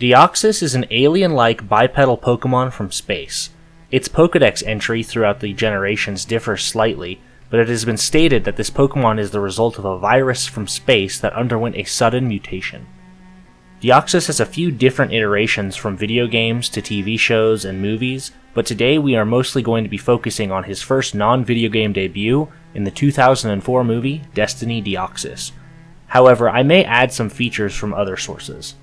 Deoxys is an alien-like bipedal Pokemon from space. Its Pokedex entry throughout the generations differs slightly, but it has been stated that this Pokemon is the result of a virus from space that underwent a sudden mutation. Deoxys has a few different iterations from video games to TV shows and movies, but today we are mostly going to be focusing on his first non-video game debut in the 2004 movie Destiny Deoxys. However, I may add some features from other sources.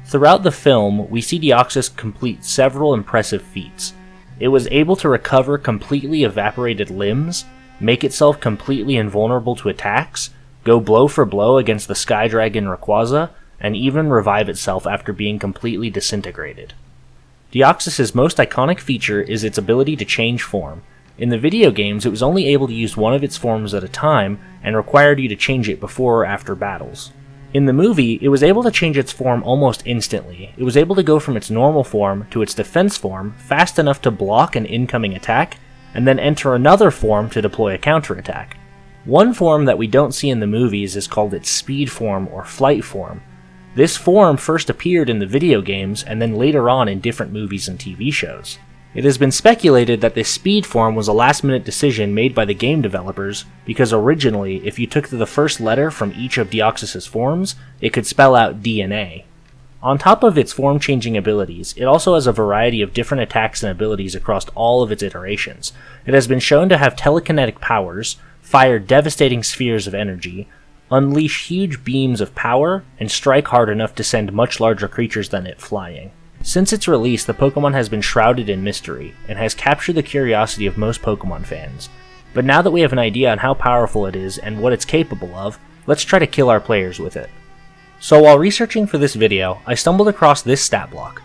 Throughout the film, we see Deoxys complete several impressive feats. It was able to recover completely evaporated limbs, make itself completely invulnerable to attacks, go blow for blow against the Sky Dragon Rayquaza, and even revive itself after being completely disintegrated. Deoxys' most iconic feature is its ability to change form. In the video games, it was only able to use one of its forms at a time and required you to change it before or after battles. In the movie, it was able to change its form almost instantly. It was able to go from its normal form to its defense form fast enough to block an incoming attack, and then enter another form to deploy a counterattack. One form that we don't see in the movies is called its speed form or flight form. This form first appeared in the video games and then later on in different movies and TV shows. It has been speculated that this speed form was a last-minute decision made by the game developers because originally, if you took the first letter from each of Deoxys' forms, it could spell out DNA. On top of its form-changing abilities, it also has a variety of different attacks and abilities across all of its iterations. It has been shown to have telekinetic powers, fire devastating spheres of energy, unleash huge beams of power, and strike hard enough to send much larger creatures than it flying. Since its release, the Pokemon has been shrouded in mystery, and has captured the curiosity of most Pokemon fans. But now that we have an idea on how powerful it is and what it's capable of, let's try to kill our players with it. So while researching for this video, I stumbled across this stat block.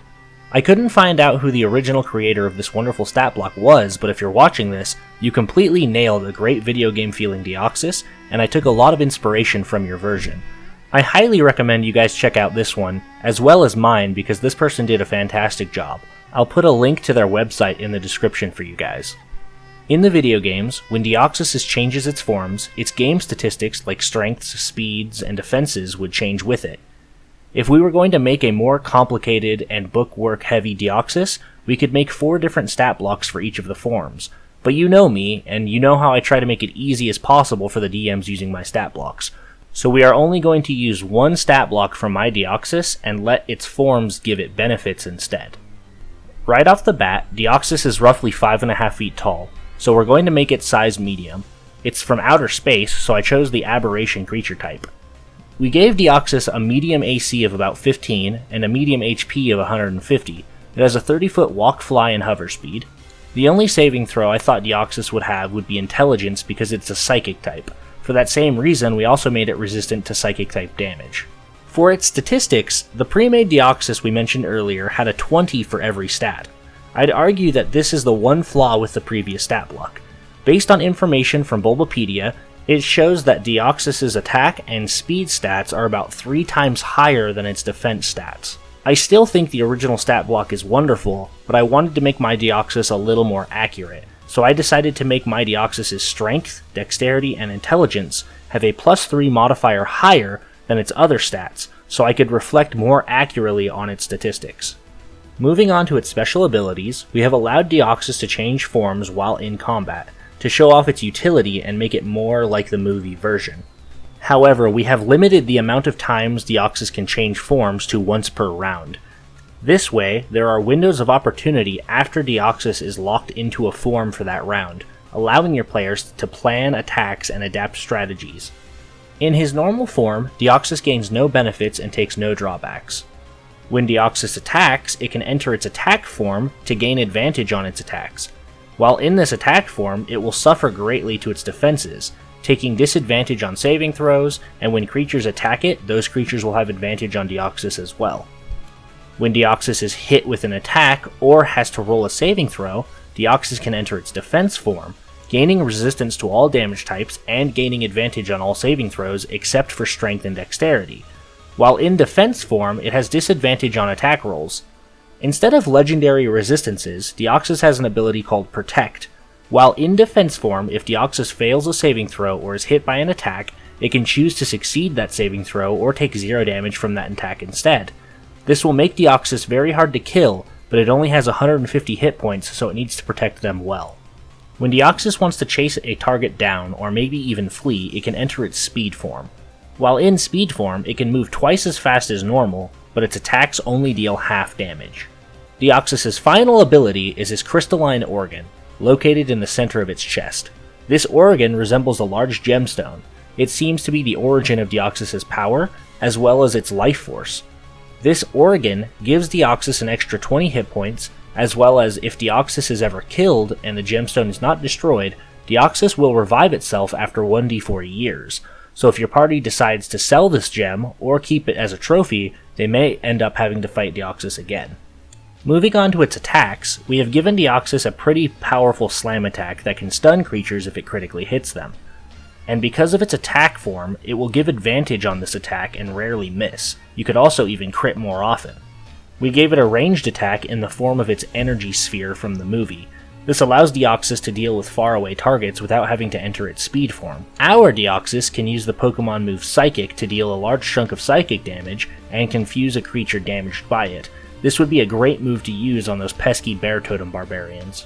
I couldn't find out who the original creator of this wonderful stat block was, but if you're watching this, you completely nailed a great video game feeling Deoxys, and I took a lot of inspiration from your version. I highly recommend you guys check out this one, as well as mine, because this person did a fantastic job. I'll put a link to their website in the description for you guys. In the video games, when Deoxys changes its forms, its game statistics like strengths, speeds, and defenses would change with it. If we were going to make a more complicated and bookwork heavy Deoxys, we could make 4 different stat blocks for each of the forms. But you know me, and you know how I try to make it easy as possible for the DMs using my stat blocks. So we are only going to use one stat block from my Deoxys and let its forms give it benefits instead. Right off the bat, Deoxys is roughly 5.5 feet tall, so we're going to make its size medium. It's from outer space, so I chose the aberration creature type. We gave Deoxys a medium AC of about 15 and a medium HP of 150. It has a 30-foot walk, fly, and hover speed. The only saving throw I thought Deoxys would have would be Intelligence because it's a Psychic type. For that same reason, we also made it resistant to Psychic type damage. For its statistics, the pre-made Deoxys we mentioned earlier had a 20 for every stat. I'd argue that this is the one flaw with the previous stat block. Based on information from Bulbapedia, it shows that Deoxys' attack and speed stats are about 3 times higher than its defense stats. I still think the original stat block is wonderful, but I wanted to make my Deoxys a little more accurate, so I decided to make my Deoxys' strength, dexterity, and intelligence have a +3 modifier higher than its other stats, so I could reflect more accurately on its statistics. Moving on to its special abilities, we have allowed Deoxys to change forms while in combat, to show off its utility and make it more like the movie version. However, we have limited the amount of times Deoxys can change forms to once per round. This way, there are windows of opportunity after Deoxys is locked into a form for that round, allowing your players to plan attacks and adapt strategies. In his normal form, Deoxys gains no benefits and takes no drawbacks. When Deoxys attacks, it can enter its attack form to gain advantage on its attacks. While in this attack form, it will suffer greatly to its defenses, taking disadvantage on saving throws, and when creatures attack it, those creatures will have advantage on Deoxys as well. When Deoxys is hit with an attack or has to roll a saving throw, Deoxys can enter its defense form, gaining resistance to all damage types and gaining advantage on all saving throws except for strength and dexterity. While in defense form, it has disadvantage on attack rolls. Instead of legendary resistances, Deoxys has an ability called Protect. While in defense form, if Deoxys fails a saving throw or is hit by an attack, it can choose to succeed that saving throw or take 0 damage from that attack instead. This will make Deoxys very hard to kill, but it only has 150 hit points, so it needs to protect them well. When Deoxys wants to chase a target down, or maybe even flee, it can enter its speed form. While in speed form, it can move twice as fast as normal, but its attacks only deal half damage. Deoxys' final ability is his crystalline organ, located in the center of its chest. This organ resembles a large gemstone. It seems to be the origin of Deoxys' power, as well as its life force. This organ gives Deoxys an extra 20 hit points, as well as if Deoxys is ever killed and the gemstone is not destroyed, Deoxys will revive itself after 1d4 years. So if your party decides to sell this gem, or keep it as a trophy, they may end up having to fight Deoxys again. Moving on to its attacks, we have given Deoxys a pretty powerful slam attack that can stun creatures if it critically hits them. And because of its attack form, it will give advantage on this attack and rarely miss. You could also even crit more often. We gave it a ranged attack in the form of its energy sphere from the movie. This allows Deoxys to deal with faraway targets without having to enter its speed form. Our Deoxys can use the Pokemon move Psychic to deal a large chunk of psychic damage and confuse a creature damaged by it. This would be a great move to use on those pesky Bear Totem barbarians.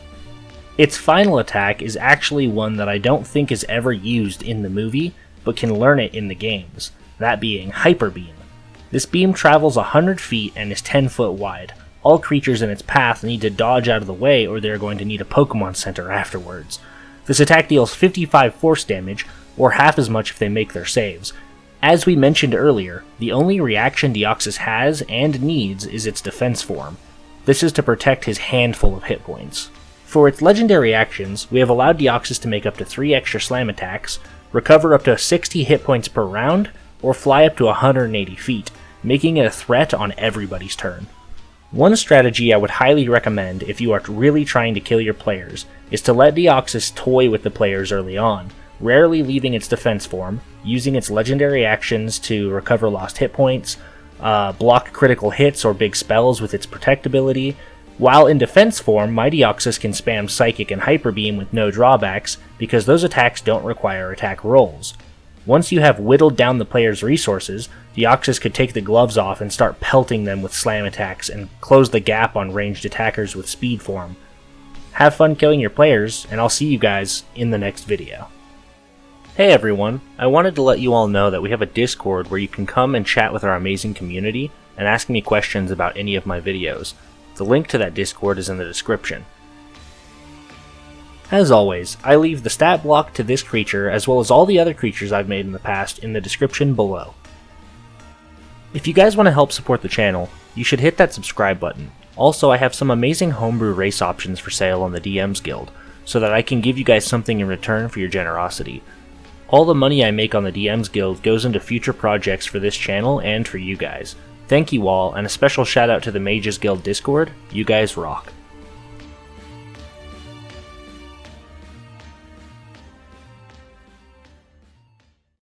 Its final attack is actually one that I don't think is ever used in the movie, but can learn it in the games, that being Hyper Beam. This beam travels 100 feet and is 10 foot wide. All creatures in its path need to dodge out of the way or they are going to need a Pokemon Center afterwards. This attack deals 55 force damage, or half as much if they make their saves. As we mentioned earlier, the only reaction Deoxys has and needs is its defense form. This is to protect his handful of hit points. For its legendary actions, we have allowed Deoxys to make up to 3 extra slam attacks, recover up to 60 hit points per round, or fly up to 180 feet, making it a threat on everybody's turn. One strategy I would highly recommend if you are really trying to kill your players is to let Deoxys toy with the players early on, rarely leaving its defense form, using its legendary actions to recover lost hit points, block critical hits or big spells with its protect ability. While in defense form, my Deoxys can spam Psychic and Hyper Beam with no drawbacks because those attacks don't require attack rolls. Once you have whittled down the player's resources, Deoxys could take the gloves off and start pelting them with slam attacks and close the gap on ranged attackers with speed form. Have fun killing your players, and I'll see you guys in the next video. Hey everyone, I wanted to let you all know that we have a Discord where you can come and chat with our amazing community and ask me questions about any of my videos. The link to that Discord is in the description. As always, I leave the stat block to this creature as well as all the other creatures I've made in the past in the description below. If you guys want to help support the channel, you should hit that subscribe button. Also, I have some amazing homebrew race options for sale on the DMs Guild, so that I can give you guys something in return for your generosity. All the money I make on the DMs Guild goes into future projects for this channel and for you guys. Thank you all, and a special shout out to the Mages Guild Discord. You guys rock.